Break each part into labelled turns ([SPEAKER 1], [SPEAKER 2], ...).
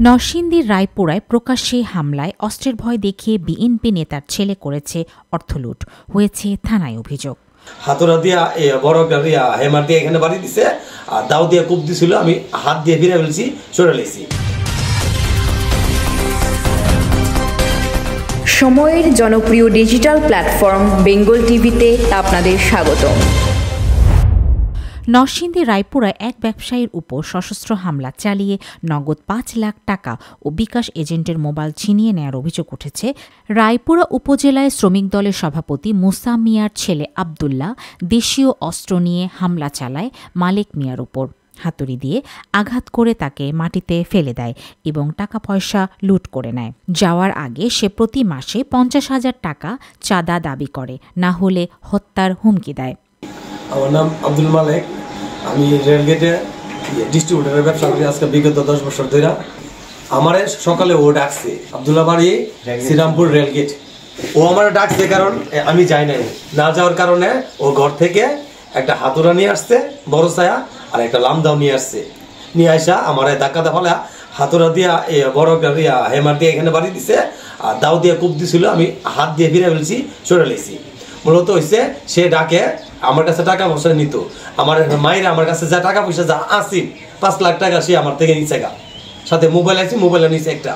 [SPEAKER 1] নরসিংদীর রায়পুরায় প্রকাশ্যে হামলায় অস্ত্রের ভয় দেখিয়ে বিএনপি নেতার ছেলে করেছে অর্থলুট, হয়েছে থানায় অভিযোগ।
[SPEAKER 2] হাতুড়া দিয়া বড় দিয়া হেমার দিয়ে এখানে বাড়ি দিছে, আর দাও দিয়ে কূপ দিছিল, আমি হাত দিয়ে ফিরে ফেলছি, সরে লেছি।
[SPEAKER 3] সময়ের জনপ্রিয় ডিজিটাল প্ল্যাটফর্ম বেঙ্গল টিভিতে আপনাদের স্বাগত।
[SPEAKER 1] নরসিংদীর রায়পুরায় এক ব্যবসায়ীর উপর সশস্ত্র হামলা চালিয়ে নগদ ৫ লাখ টাকা ও বিকাশ এজেন্টের মোবাইল ছিনিয়ে নেওয়ার অভিযোগ উঠেছে রায়পুরা উপজেলায় শ্রমিক দলের সভাপতি মুসা মিয়ার ছেলে আবদুল্লাহ দেশীয় অস্ত্র নিয়ে হামলা চালায় মালিক মিয়ার উপর। হাতুড়ি দিয়ে আঘাত করে তাকে মাটিতে ফেলে দেয় এবং টাকা পয়সা লুট করে নেয়। যাওয়ার আগে সে প্রতি মাসে ৫০,০০০ টাকা চাঁদা দাবি করে, না হলে হত্যার হুমকি দেয়।
[SPEAKER 2] আমার নাম আব্দুল মালেক, আমি রেলগেটে ডিস্ট্রিবিউটারের ব্যবসা করি আজকে বিগত 10 বছর ধরে। আমারে সকালে ও ডাকছে, আবদুল্লাহ বাড়ি শ্রীরামপুর রেলগেট। ও আমার ডাকছে কারণ আমি যাই নাই, না যাওয়ার কারণে ও ঘর থেকে একটা হাতুড়া নিয়ে আসছে বড় ছায়া, আর একটা লামদাও নিয়ে আসছে। নিয়ে আসা আমার ধাক্কা ফলে হাতুড়া দিয়া বড় হেমার দিয়ে এখানে বাড়ি দিছে, আর দাও দিয়ে কূপ দিছিল, আমি হাত দিয়ে ফিরে ফেলছি, সরে লেছি। মূলত হয়েছে সে ডাকে আমার কাছে টাকা পয়সা নিত, আমার মায়েরা আমার কাছে যা টাকা পয়সা যা আসিল 5 লাখ টাকা সে আমার থেকে নিচে গা, সাথে মোবাইল আছে, মোবাইলে নিচে একটা।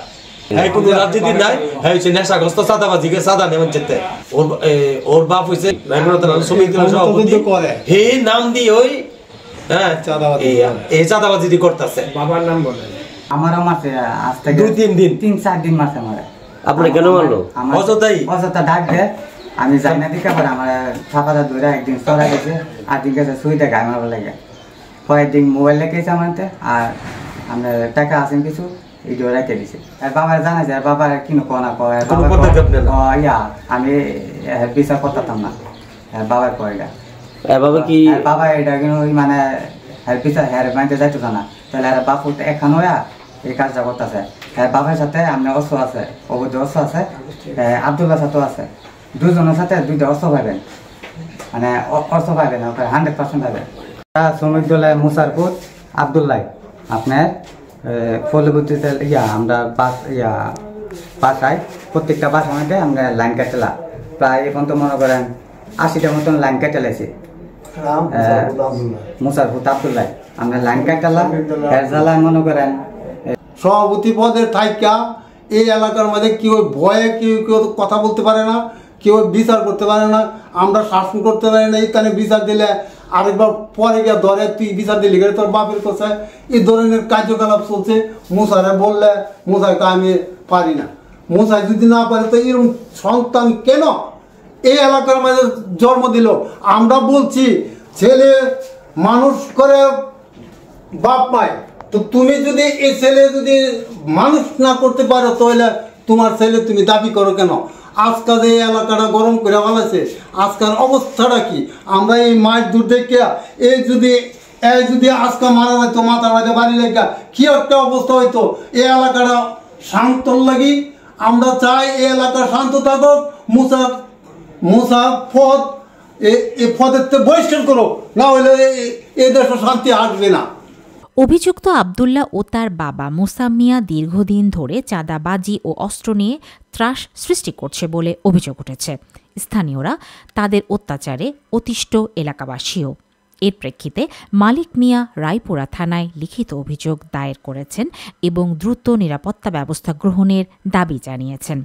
[SPEAKER 2] হ্যাঁ, কোনো রাজনীতি নাই, হ্যাঁ হচ্ছে নেশাগ্রস্ত চাঁদাবাজিকে চাঁদা নেওয়ার যেতে। ওর বাপ হয়েছে শ্রমিক দলের সভাপতি, হে নাম দিয়ে ওই হ্যাঁ এই চাঁদাবাজি করতেছে।
[SPEAKER 4] বাবার নাম বলে
[SPEAKER 5] আমারও মাসে আজ থেকে 3-4 দিন মাসে মারে।
[SPEAKER 2] আপনার কেন মারলো?
[SPEAKER 5] অযথা ডাক দেয়, আমি যাই না দিকে পারে আমার ছাপাটা ধরে একদিন চড়া গেছে, আর দিন গেছে সুইটা গায়ে মারবার লাগে। কয়েকদিন মোবাইল লেগেছে আমারতে, আর আমরা টাকা আসেন কিছু এই দিয়ে রেখে দিছে। আর বাবার জানা যায়, বাবার কিনো কোনা কয় আমি বিচার করতাম না, বাবার কয় গা বাবা এটা কিন্তু মানে বিচার হ্যাঁ মানতে যাইতো না, তাহলে আর বাপু এখান হইয়া এই কাজটা করতেছে। হ্যাঁ বাবার সাথে আপনার অস্ত্র আছে, অবৈধ অস্ত্র আছে, আবদুল্লার সাথেও আছে, দুজনের সাথে 2টা অস্ত্র পাবেন, মানে অস্ত্র পাবেন 100% পাবেন। শ্রমিক দলের মুসারপুর আবদুল্লাহ আপনার ফলবুদ্ধিতে আমরা বাসায় প্রত্যেকটা বাসার মধ্যে আমরা লাইন কাটলা, প্রায় এখন তো মনে করেন 80টার মতন লাইন কেটে লাইছি। মুসারপুর আবদুল্লাহ আমরা লাইন কাটলাম, মনে করেন
[SPEAKER 4] সভাপতি পদের থাইকা এই এলাকার মধ্যে কেউ ভয়ে কেউ কথা বলতে পারে না, কেউ বিচার করতে পারে না, আমরা শাসন করতে পারি না। এখানে বিচার দিলে আরেকবার পরে গিয়ে ধরে, তুই বিচার দিলি গেলে তোর বাপের কাছে, এই ধরনের কার্যকলাপ চলছে। মুসারে বললে মুসাইকে আমি পারি না, মুসাই যদি না পারে তো এরকম সন্তান কেন এই এলাকার মধ্যে জন্ম দিল? আমরা বলছি ছেলে মানুষ করে বাপ মায়, তো তুমি যদি এই ছেলে যদি মানুষ না করতে পারো তাহলে তোমার ছেলে তুমি দাবি করো কেন? আজকাল এই এলাকাটা গরম করে ফেলেছে, আজকাল অবস্থাটা কি? আমরা এই মাছ দূর দেখে এই যদি আজকাল মারা যাইতো মাথার মাঝে বাড়ি লেখা কি একটা অবস্থা হইতো। এই এলাকাটা শান্ত লাগি, আমরা চাই এই এলাকা শান্ত থাকুক। মুসা পদ এই পদের বহিষ্কার করো, না হলে এই দেশে শান্তি আসবে না।
[SPEAKER 1] অভিযুক্ত আবদুল্লাহ ও তার বাবা মুসা মিয়া দীর্ঘদিন ধরে চাঁদাবাজি ও অস্ত্র নিয়ে ত্রাস সৃষ্টি করছে বলে অভিযোগ উঠেছে। স্থানীয়রা তাদের অত্যাচারে অতিষ্ঠ এলাকাবাসীও। এর প্রেক্ষিতে মালিক মিয়া রায়পুরা থানায় লিখিত অভিযোগ দায়ের করেছেন এবং দ্রুত নিরাপত্তা ব্যবস্থা গ্রহণের দাবি জানিয়েছেন।